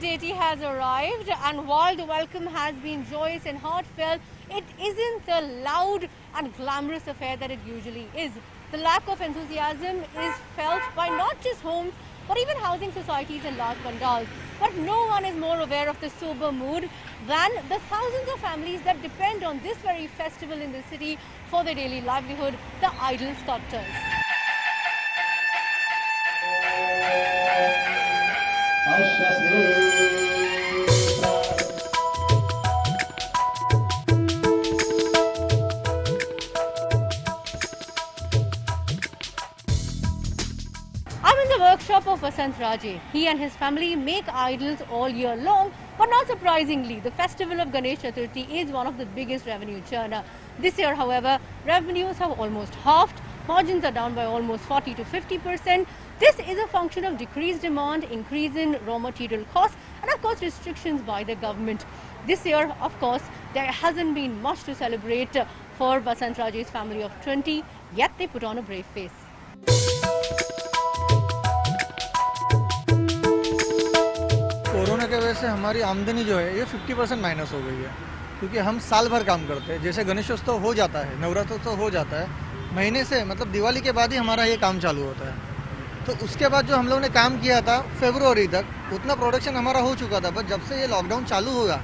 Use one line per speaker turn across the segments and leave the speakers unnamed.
deity has arrived, and while the welcome has been joyous and heartfelt, it isn't the loud and glamorous affair that it usually is. The lack of enthusiasm is felt by not just homes, but even housing societies and large pandals. But no one is more aware of the sober mood than the thousands of families that depend on this very festival in the city for their daily livelihood, the idol sculptors. I'm in the workshop of Vasant Raje. He and his family make idols all year long, but not surprisingly, the festival of Ganesh Chaturthi is one of the biggest revenue churner. This year, however, revenues have almost halved. Margins are down by almost 40 to 50%. This is a function of decreased demand, increase in raw material costs, and of course restrictions by the government. This year, of course, there hasn't been much to celebrate for Vasant Raje's family of 20, yet they put on a brave face.
Corona की वजह से हमारी आमदनी जो है ये 50% minus हो गई है, क्योंकि हम साल भर काम करते हैं। जैसे गणेशोत्सव हो जाता है, नवरात्रोत्सव हो जाता है, महीने से मतलब दिवाली के बाद ही हमारा ये काम चालू होता है। तो उसके बाद जो हम लोगों ने काम किया था फरवरी तक, उतना प्रोडक्शन हमारा हो चुका था। पर जब से ये लॉकडाउन चालू होगा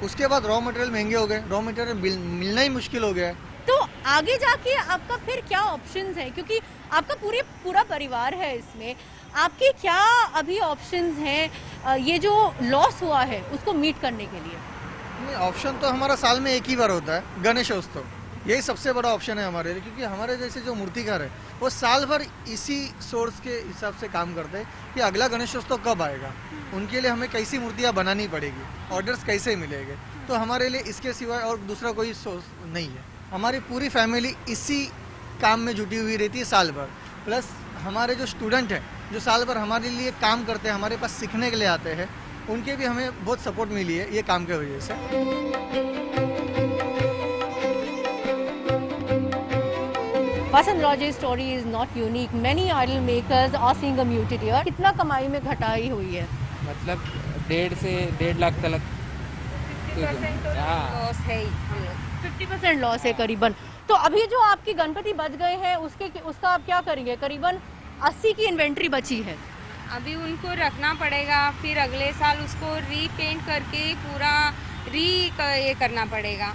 उसके बाद रॉ मटेरियल महंगे हो गए, रॉ मटेरियल मिलना ही मुश्किल हो गया है।
तो आगे जाके आपका फिर क्या ऑप्शंस है, क्योंकि आपका पूरा परिवार है इसमें, आपके क्या अभी ऑप्शंस हैं ये जो लॉस हुआ है उसको मीट करने के लिए?
नहीं, ऑप्शन तो हमारा साल में एक ही बार होता है, गणेशोत्सव। यही सबसे बड़ा ऑप्शन है हमारे लिए, क्योंकि हमारे जैसे जो मूर्तिकार है वो साल भर इसी सोर्स के हिसाब से काम करते हैं कि अगला गणेशोत्सव कब आएगा, उनके लिए हमें कैसी मूर्तियाँ बनानी पड़ेगी, ऑर्डर्स कैसे मिलेंगे। तो हमारे लिए इसके सिवाय और दूसरा कोई सोर्स नहीं है। हमारी पूरी फैमिली इसी काम में जुटी हुई रहती है साल भर। प्लस हमारे जो स्टूडेंट हैं जो साल भर हमारे लिए काम करते हैं, हमारे पास सीखने के लिए आते हैं, उनके भी हमें बहुत सपोर्ट मिली है ये काम की वजह से।
Vasant Raje's story is not unique. Many idol makers are seeing a muted year. कितना कमाई में घटाई हुई है?
मतलब 1.5 से 1.5 लाख तक
50% लॉस है, 50% लॉस है करीबन। तो अभी जो आपकी गणपति बच गए हैं उसका आप क्या करेंगे? करीबन 80 की इन्वेंट्री बची है।
अभी उनको रखना पड़ेगा, फिर अगले साल उसको रीपेंट करके पूरा ये करना पड़ेगा।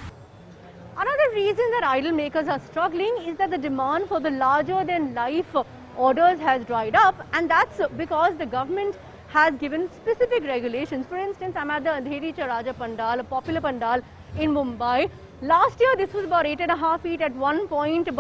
Another reason that idol makers are struggling is that the demand for the larger than life orders has dried up, and that's because the government has given specific regulations. For instance, I'm at the Andheri Charaja Pandal, a popular pandal in Mumbai. Last year this was about 8.5 feet. At one point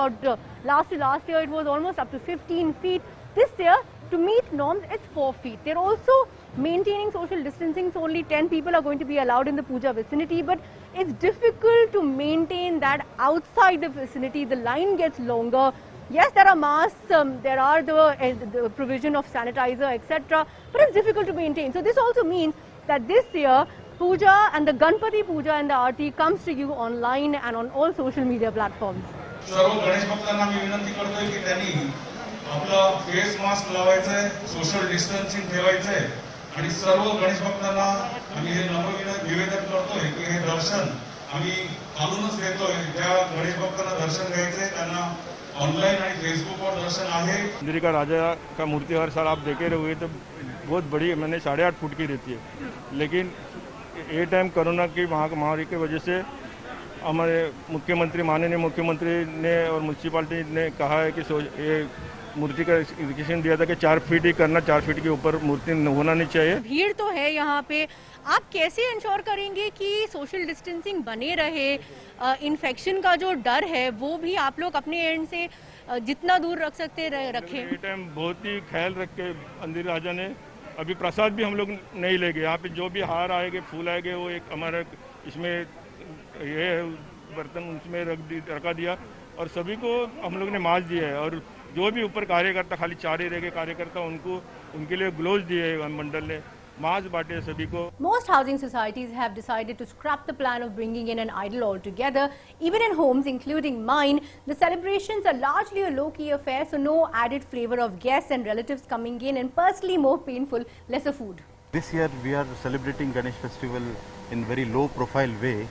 last year it was almost up to 15 feet. This year, to meet norms, it's 4 feet. They're also maintaining social distancing, so only 10 people are going to be allowed in the puja vicinity, but it's difficult to maintain that outside the vicinity. The line gets longer. Yes, there are masks, there are the provision of sanitizer, etc., but it's difficult to maintain. So this also means that this year puja and the Ganpati puja and the Aarti comes to you online and on all social media platforms.
सर्व गणेश भक्तांना मी विनंती करतोय की त्यांनी आपलं face mask लावायचंय, social distancing ठेवायचंय आणि सर्व गणेश भक्तांना आम्ही हे नम्र निवेदन करतोय की हे दर्शन आम्ही खालूनच देतोय। ज्या गणेश भक्तांना दर्शन घ्यायचंय त्यांना ऑनलाइन और फेसबुक पर दर्शन आहे।
अंधेरी का राजा का मूर्ति हर साल आप देखे रहोगे तो बहुत बड़ी, मैंने 8.5 फुट की रहती है, लेकिन ये टाइम कोरोना की महामारी की वजह से हमारे माननीय मुख्यमंत्री ने और म्यूनसिपालिटी ने कहा है कि ये मूर्ति का इंडिकेशन दिया था कि 4 फीट ही करना, 4 फीट के ऊपर मूर्ति होना नहीं चाहिए।
भीड़ तो है यहाँ पे, आप कैसे इंश्योर करेंगे कि सोशल डिस्टेंसिंग बने रहे? इन्फेक्शन का जो डर है वो भी आप लोग अपने एंड से जितना दूर रख सकते रखें।
ये टाइम बहुत ही ख्याल रख के अंधेरी राजा ने अभी प्रसाद भी हम लोग नहीं ले गए। यहाँ पे जो भी हार आएंगे, फूल आएंगे, वो एक हमारा इसमें ये बर्तन उसमें रखा दिया और सभी को हम लोग ने मास्क दिया है। और जो भी ऊपर कार्यकर्ता, खाली 4 ही रह गए कार्यकर्ता, उनके लिए ग्लोव्स दिए मंडल ने, मास्क बांटे सभी को।
Most housing societies have decided to scrap the plan of bringing in an idol altogether. Even in homes, including mine, the celebrations are largely a low-key affair, so no added flavor of guests and relatives coming in, and personally more painful, lesser food.
This year we are celebrating Ganesh festival in very low profile way,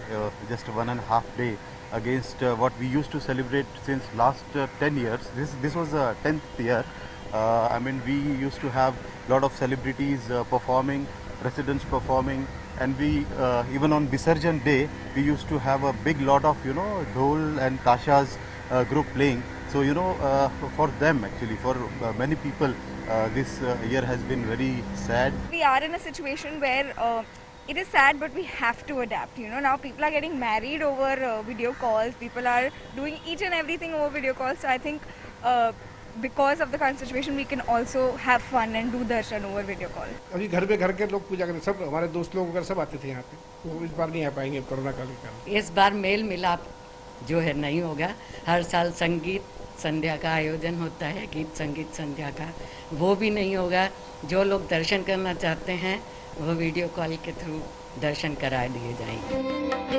just 1.5 day against what we used to celebrate since last 10 years. This was the 10th year. I mean, we used to have lot of celebrities performing, residents performing, and we even on Visarjan day we used to have a big lot of dhol and tashas group playing. So for them actually, for many people, this year has been very sad.
We are in a situation where it is sad, but we have to adapt. Now people are getting married over video calls. People are doing each and everything over video calls. So I think because of the current situation, we can also have fun and do darshan over video call.
अभी घर पे घर के लोग पूजा करते, सब हमारे दोस्त लोग वगैरह सब आते थे यहाँ पे, वो इस बार नहीं आ पाएंगे कोरोना काल के कारण।
इस बार मेल मिलाप जो है नहीं होगा। हर साल संगीत संध्या का आयोजन होता है, गीत संगीत संध्या का, वो भी नहीं होगा। जो लोग दर्शन करना चाहते हैं वो वीडियो कॉल के थ्रू दर्शन करा दिए जाएंगे।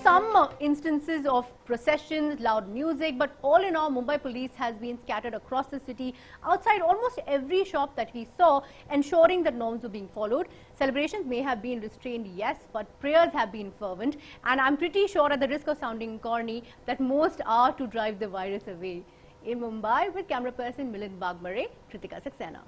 Some instances of processions, loud music, but all in all, Mumbai police has been scattered across the city, outside almost every shop that we saw, ensuring that norms were being followed. Celebrations may have been restrained, yes, but prayers have been fervent, and I'm pretty sure, at the risk of sounding corny, that most are to drive the virus away. In Mumbai, with camera person Milind Bagmare, Kritika Saxena.